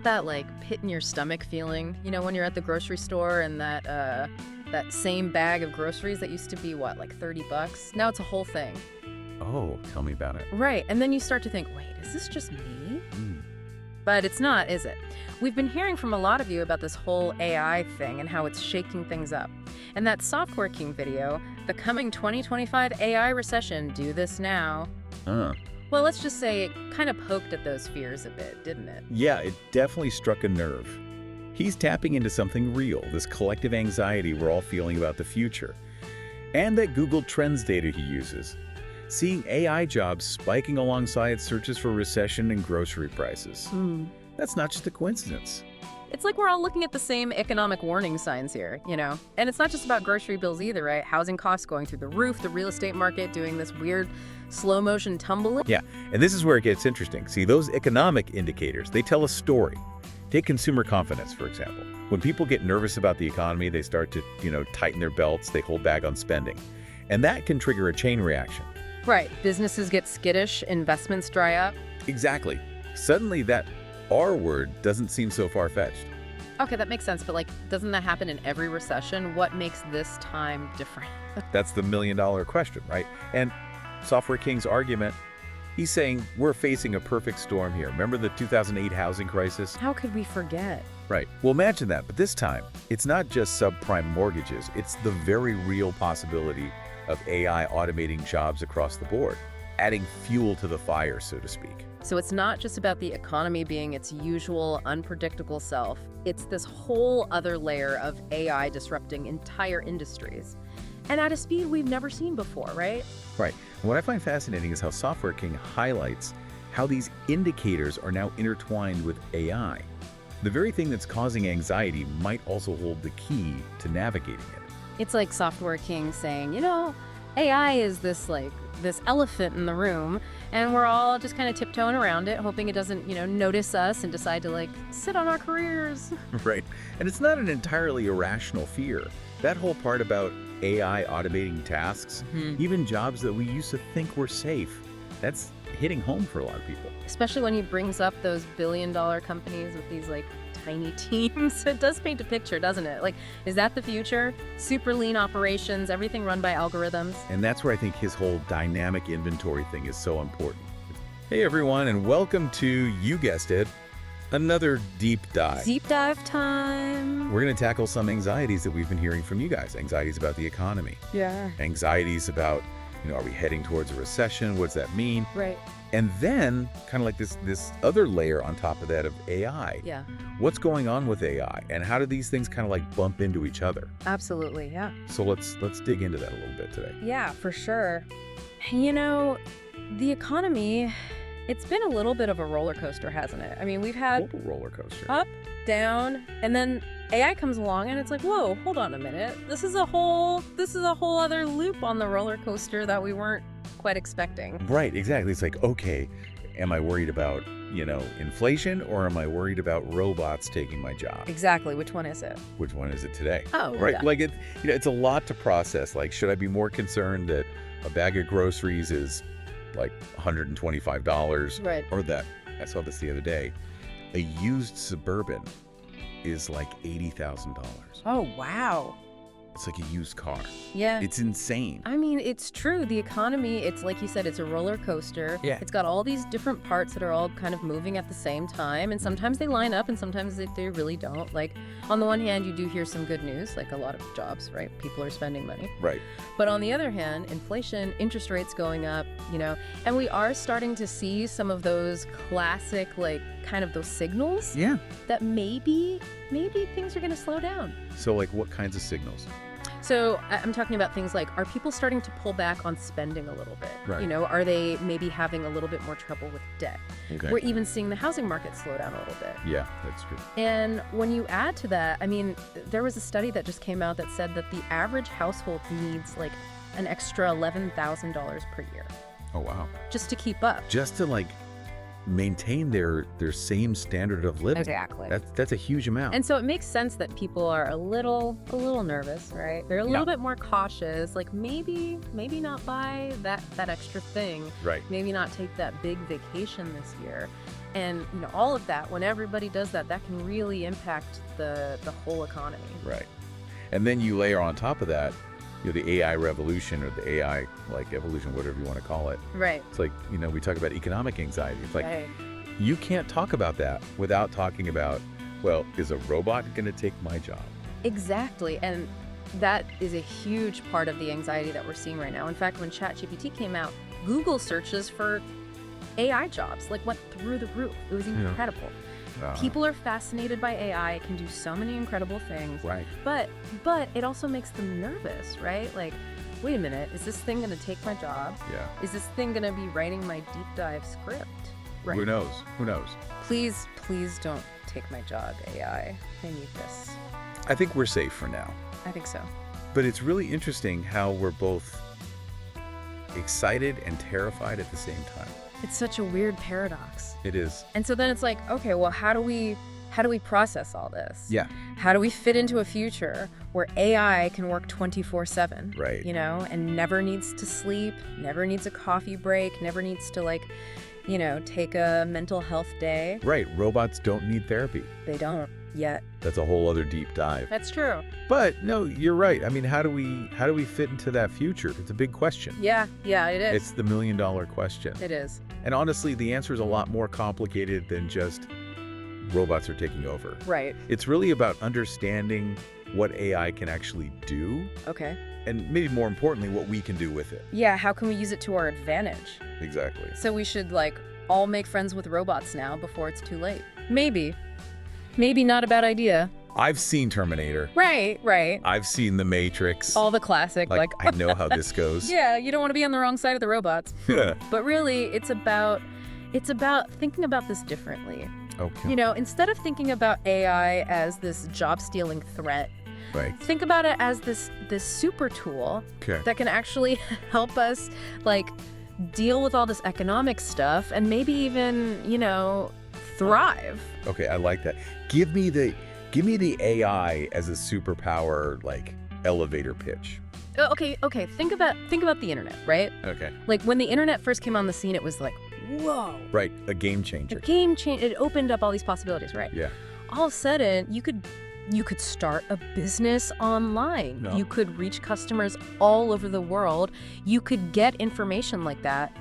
get that like pit in your stomach feeling, when you're at the grocery store and that same bag of groceries that used to be what, like $30? Now it's a whole thing. Oh, tell me about it. Right. And then you start to think, wait, is this just me? Mm. But it's not, is it? We've been hearing from a lot of you about this whole AI thing and how it's shaking things up. And that Software King video, the coming 2025 AI recession, do this now. Well, let's just say it kind of poked at those fears a bit, didn't it? Yeah, it definitely struck a nerve. He's tapping into something real, this collective anxiety we're all feeling about the future. And that Google Trends data he uses. Seeing AI jobs spiking alongside searches for recession and grocery prices. That's not just a coincidence. It's like we're all looking at the same economic warning signs here, And it's not just about grocery bills either, right? Housing costs going through the roof, the real estate market doing this weird slow-motion tumble. Yeah, and this is where it gets interesting. See, those economic indicators, they tell a story. Take consumer confidence, for example. When people get nervous about the economy, they start to, tighten their belts, they hold back on spending. And that can trigger a chain reaction. Right. Businesses get skittish, investments dry up. Exactly. Suddenly that R word doesn't seem so far-fetched. Okay, that makes sense, but doesn't that happen in every recession? What makes this time different? That's the million-dollar question, right? And Software King's argument, he's saying we're facing a perfect storm here. Remember the 2008 housing crisis? How could we forget? Right. Well, imagine that. But this time, it's not just subprime mortgages. It's the very real possibility of AI automating jobs across the board, adding fuel to the fire, so to speak. So it's not just about the economy being its usual unpredictable self. It's this whole other layer of AI disrupting entire industries. And at a speed we've never seen before, right? Right. And what I find fascinating is how Software King highlights how these indicators are now intertwined with AI. The very thing that's causing anxiety might also hold the key to navigating it. It's like Software King saying, AI is this elephant in the room, and we're all just kind of tiptoeing around it, hoping it doesn't, notice us and decide to sit on our careers. Right. And it's not an entirely irrational fear. That whole part about AI automating tasks, even jobs that we used to think were safe, that's hitting home for a lot of people. Especially when he brings up those billion-dollar companies with these tiny teams. It does paint a picture, doesn't it? Is that the future? Super lean operations, everything run by algorithms. And that's where I think his whole dynamic inventory thing is so important. Hey everyone, and welcome to, you guessed it, another deep dive. Deep dive time. We're going to tackle some anxieties that we've been hearing from you guys. Anxieties about the economy. Yeah. Anxieties about, are we heading towards a recession? What does that mean? Right. And then kind of this other layer on top of that of AI. Yeah. What's going on with AI and how do these things kind of bump into each other? Absolutely, yeah. So let's dig into that a little bit today. Yeah, for sure. The economy, it's been a little bit of a roller coaster, hasn't it? I mean, we've had Total roller coaster. up, down, and then AI comes along and it's like, whoa, hold on a minute. This is a whole other loop on the roller coaster that we weren't quite expecting. Right, exactly. It's okay, am I worried about, inflation, or am I worried about robots taking my job? Exactly. Which one is it? Which one is it today? Oh, right. yeah. It's a lot to process. Should I be more concerned that a bag of groceries is $125? Right. Or that, I saw this the other day, a used Suburban is $80,000. Oh, wow. It's like a used car. Yeah. It's insane. I mean, it's true. The economy, it's like you said, it's a roller coaster. Yeah. It's got all these different parts that are all kind of moving at the same time. And sometimes they line up and sometimes they really don't. On the one hand, you do hear some good news, a lot of jobs, right? People are spending money. Right. But on the other hand, inflation, interest rates going up, and we are starting to see some of those classic, kind of those signals. Yeah. That maybe things are going to slow down. So what kinds of signals? So I'm talking about things are people starting to pull back on spending a little bit? Right. Are they maybe having a little bit more trouble with debt? Okay. We're even seeing the housing market slow down a little bit. Yeah, that's true. And when you add to that, I mean, there was a study that just came out that said that the average household needs an extra $11,000 per year. Oh, wow. Just to keep up. Just to maintain their same standard of living. Exactly. That's a huge amount. And so it makes sense that people are a little nervous, right? They're a little bit more cautious, maybe not buy that extra thing. Right. Maybe not take that big vacation this year. And all of that, when everybody does that, that can really impact the whole economy. Right. And then you layer on top of that, the AI revolution or the AI evolution, whatever you want to call it. Right. It's like, we talk about economic anxiety. It's like, Right. you can't talk about that without talking about, well, is a robot going to take my job? Exactly. And that is a huge part of the anxiety that we're seeing right now. In fact, when ChatGPT came out, Google searches for AI jobs went through the roof. It was incredible. People are fascinated by AI. It can do so many incredible things. Right. But it also makes them nervous, right? Wait a minute, is this thing going to take my job? Yeah. Is this thing going to be writing my deep dive script? Right. Who knows? Who knows? Please don't take my job, AI. I need this. I think we're safe for now. I think so. But it's really interesting how we're both excited and terrified at the same time. It's such a weird paradox. It is. And so then it's like, okay, well, how do we process all this? Yeah. How do we fit into a future where AI can work 24/7? Right. And never needs to sleep, never needs a coffee break, never needs to take a mental health day. Right. Robots don't need therapy. They don't yet. That's a whole other deep dive. That's true. But no, you're right. I mean, how do we fit into that future? It's a big question. Yeah, it is. It's the $1 million question. It is. And honestly, the answer is a lot more complicated than just robots are taking over. Right. It's really about understanding what AI can actually do. Okay. And maybe more importantly, what we can do with it. Yeah, how can we use it to our advantage? Exactly. So we should all make friends with robots now before it's too late. Maybe not a bad idea. I've seen Terminator. Right. I've seen The Matrix. All the classic, I know how this goes. Yeah, you don't want to be on the wrong side of the robots. But really, it's about thinking about this differently. Okay. Instead of thinking about AI as this job-stealing threat, Right. think about it as this super tool that can actually help us deal with all this economic stuff and maybe even, thrive. Okay, I like that. Give me the AI as a superpower elevator pitch. Okay. Think about the internet, right? Okay. When the internet first came on the scene, it was whoa. Right, a game changer. A game change. It opened up all these possibilities, right? Yeah. All of a sudden, you could start a business online. No. You could reach customers all over the world. You could get information like that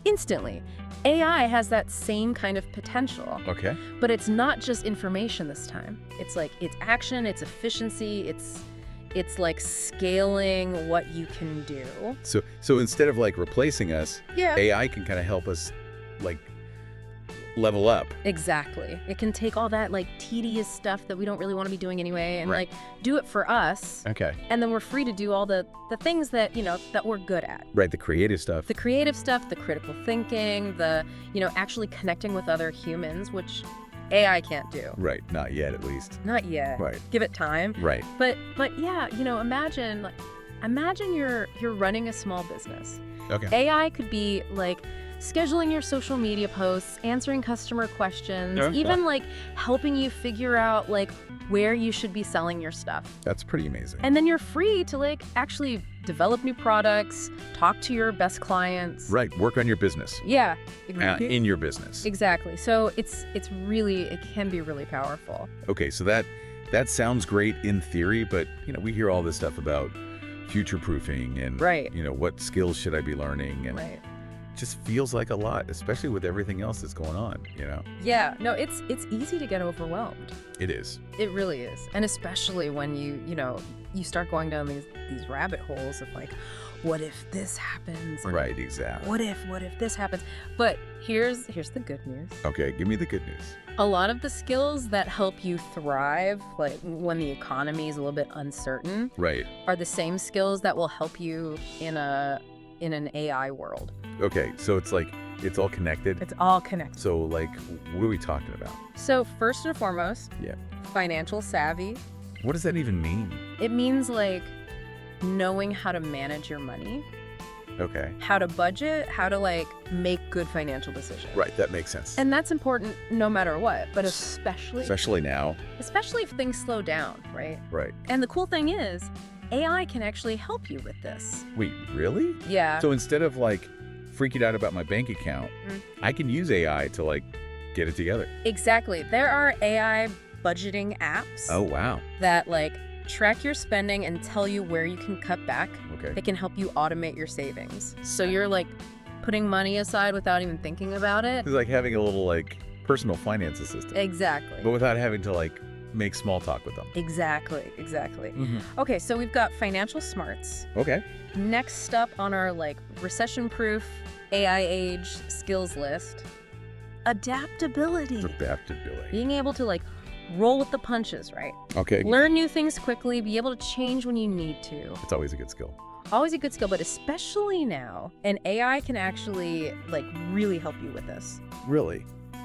instantly. AI has that same kind of potential. Okay. But it's not just information this time. It's it's action, it's efficiency, it's scaling what you can do. So instead of replacing us, Yeah. AI can kind of help us level up. Exactly. It can take all that tedious stuff that we don't really want to be doing anyway and Right. do it for us. Okay. And then we're free to do all the things that, that we're good at. Right, the creative stuff. The creative stuff, the critical thinking, the, actually connecting with other humans, which AI can't do. Right, not yet at least. Not yet. Right. Give it time. Right. But yeah, imagine you're running a small business. Okay. AI could be scheduling your social media posts, answering customer questions, Okay. even helping you figure out where you should be selling your stuff. That's pretty amazing. And then you're free to actually develop new products, talk to your best clients. Right, work on your business. Yeah. In your business. Exactly. So it can be really powerful. Okay, so that sounds great in theory, but we hear all this stuff about future-proofing and Right. What skills should I be learning, and Right. it just feels like a lot, especially with everything else that's going on. Yeah. No, it's easy to get overwhelmed. It is. It really is. And especially when you start going down these rabbit holes of what if this happens? And Right, exactly. What if this happens? But here's the good news. Okay, give me the good news. A lot of the skills that help you thrive, when the economy is a little bit uncertain, Right. are the same skills that will help you in an AI world. Okay, so it's it's all connected. It's all connected. So what are we talking about? So first and foremost, Yeah. financial savvy. What does that even mean? It means knowing how to manage your money, Okay. how to budget, how to make good financial decisions. Right, that makes sense. And that's important no matter what, but especially now. if things slow down, right? Right. And the cool thing is, AI can actually help you with this. Wait, really? Yeah. So instead of freaking out about my bank account, Mm. I can use AI to get it together. Exactly. There are AI budgeting apps Oh, wow. that like track your spending and tell you where you can cut back. Okay. It can help you automate your savings. So you're like putting money aside without even thinking about it. It's like having a little like personal finance assistant, Exactly. but without having to like make small talk with them. Exactly. Okay, so we've got financial smarts. Okay. Next up on our like recession-proof AI age skills list, adaptability. Adaptability. Being able to like roll with the punches, right? Okay. Learn new things quickly, be able to change when you need to. It's always a good skill. Always a good skill, but especially now, an AI can actually like really help you with this. Really?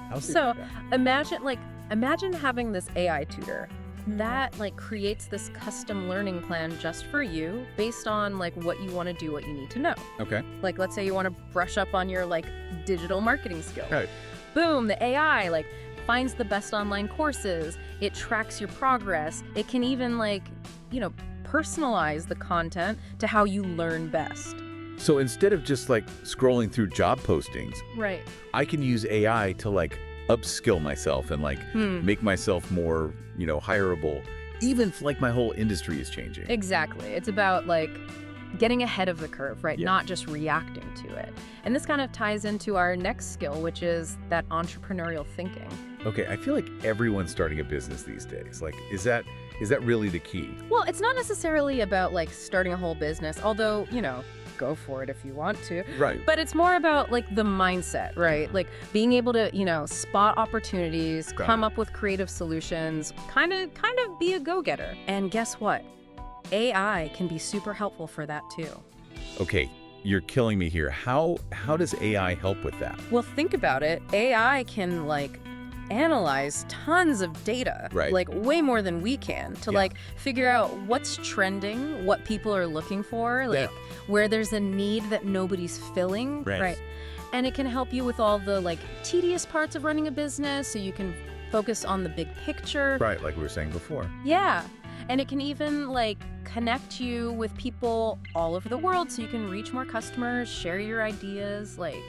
How So imagine having this AI tutor that like creates this custom learning plan just for you based on like what you want to do, what you need to know. Okay. Like let's say you want to brush up on your like digital marketing skills. Right. Boom, the AI like finds the best online courses. It tracks your progress. It can even like, personalize the content to how you learn best. So instead of just like scrolling through job postings, Right. I can use AI to like upskill myself and like make myself more, hireable, even if like my whole industry is changing. Exactly. It's about like getting ahead of the curve, right? Yeah. Not just reacting to it. And this kind of ties into our next skill, which is that entrepreneurial thinking. Okay, I feel like everyone's starting a business these days. Like, is that really the key? Well, it's not necessarily about like starting a whole business, although, go for it if you want to. Right. But it's more about like the mindset, right? Like being able to, spot opportunities, Got come it. up with creative solutions, kind of be a go-getter. And guess what? AI can be super helpful for that too. Okay, you're killing me here. How does AI help with that? Well, think about it. AI can like analyze tons of data, Right. like way more than we can, to Yeah. like figure out what's trending, what people are looking for, like where there's a need that nobody's filling, Right. And it can help you with all the like tedious parts of running a business, so you can focus on the big picture. Right, like we were saying before. Yeah. And it can even like connect you with people all over the world so you can reach more customers, share your ideas. Like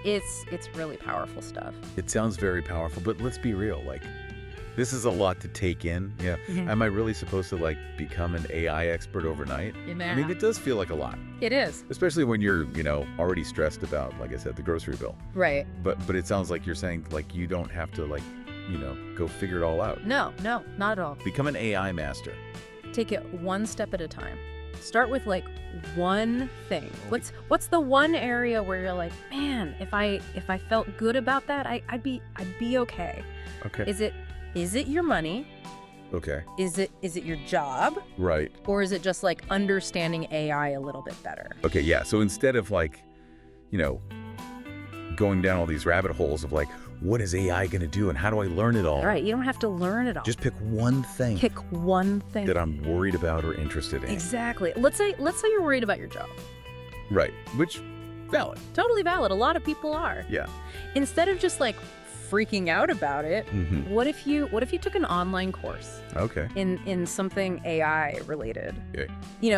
it's really powerful stuff. It sounds very powerful, but let's be real. Like, this is a lot to take in. Yeah. Am I really supposed to like become an AI expert overnight? I mean, it does feel like a lot, It is. especially when you're, already stressed about, like I said, the grocery bill. Right. But it sounds like you're saying like you don't have to like, go figure it all out. No, not at all. Become an AI master. Take it one step at a time. Start with like one thing. What's the one area where you're like, man, if I felt good about that, I'd be okay. Okay. Is it your money? Okay. Is it your job? Right. Or is it just like understanding AI a little bit better? Okay, yeah. So instead of like, going down all these rabbit holes of like, what is AI going to do and how do I learn it all? All right, you don't have to learn it all. Just pick one thing pick one thing. that I'm worried about or interested in. Exactly. Let's say you're worried about your job. Right. Which, valid. Totally valid. A lot of people are. Yeah. Instead of just like freaking out about it, Mm-hmm. what if you took an online course Okay. in something AI related? Okay.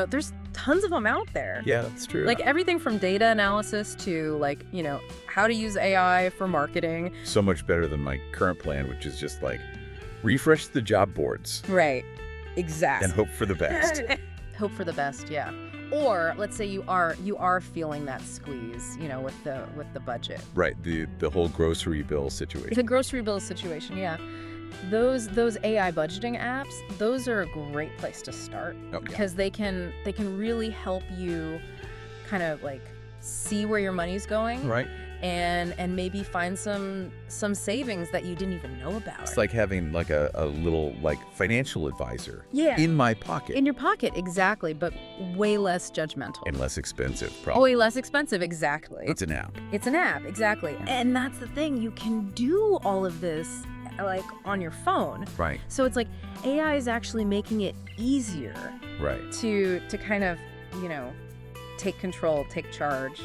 There's tons of them out there. Yeah, that's true. Like everything from data analysis to like, how to use AI for marketing. So much better than my current plan, which is just like refresh the job boards Right. Exactly. and hope for the best. Hope for the best, yeah. Or let's say you are feeling that squeeze, with the budget. Right. The whole grocery bill situation. The grocery bill situation, yeah. Those AI budgeting apps, those are a great place to start because they can really help you kind of like see where your money's going, Right. and maybe find some savings that you didn't even know about. It's like having like a little like financial advisor in my pocket. In your pocket, exactly, but way less judgmental. And less expensive, probably. Way less expensive, exactly. It's an app. It's an app, exactly. And that's the thing, you can do all of this like on your phone. Right. So it's like AI is actually making it easier Right. to kind of, take control, take charge.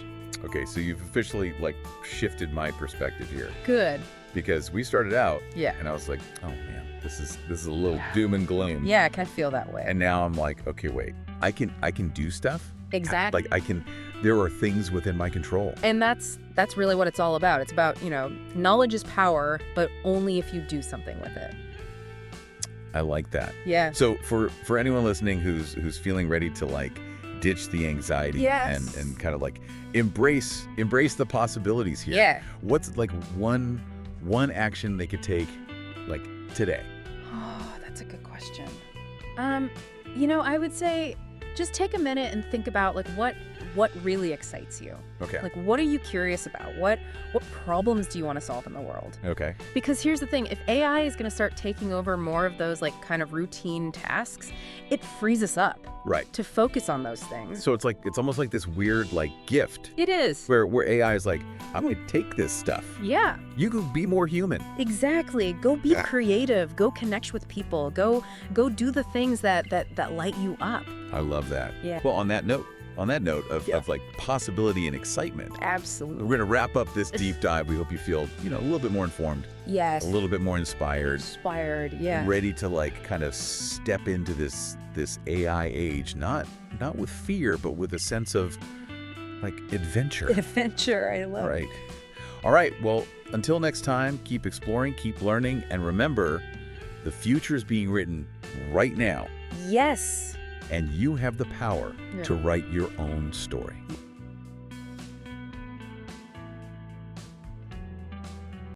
Okay, so you've officially like shifted my perspective here Good. because we started out Yeah. and I was like, oh man, this is a little doom and gloom. Yeah, I kind of feel that way. And now I'm like, okay, wait, I can do stuff Exactly. There are things within my control. And that's really what it's all about. It's about, knowledge is power, but only if you do something with it. I like that. Yeah. So for anyone listening who's feeling ready to ditch the anxiety Yes. and kind of embrace the possibilities here. Yeah. What's one action they could take today? Oh, that's a good question. I would say just take a minute and think about what really excites you. Okay. What are you curious about? What problems do you want to solve in the world? Okay. Because here's the thing, if AI is going to start taking over more of those kind of routine tasks, it frees us up. Right. To focus on those things. So it's almost like this weird gift. It is. Where AI is I'm going to take this stuff. Yeah. You could be more human. Exactly. Go be creative. Go connect with people. Go do the things that light you up. I love that. Yeah. Well, on that note of possibility and excitement. Absolutely. We're going to wrap up this deep dive. We hope you feel, a little bit more informed. Yes. A little bit more inspired. Yeah. Ready to kind of step into this AI age, not with fear, but with a sense of adventure. Adventure. I love it. Right. All right. Well, until next time, keep exploring, keep learning, and remember, the future is being written right now. Yes. And you have the power to write your own story.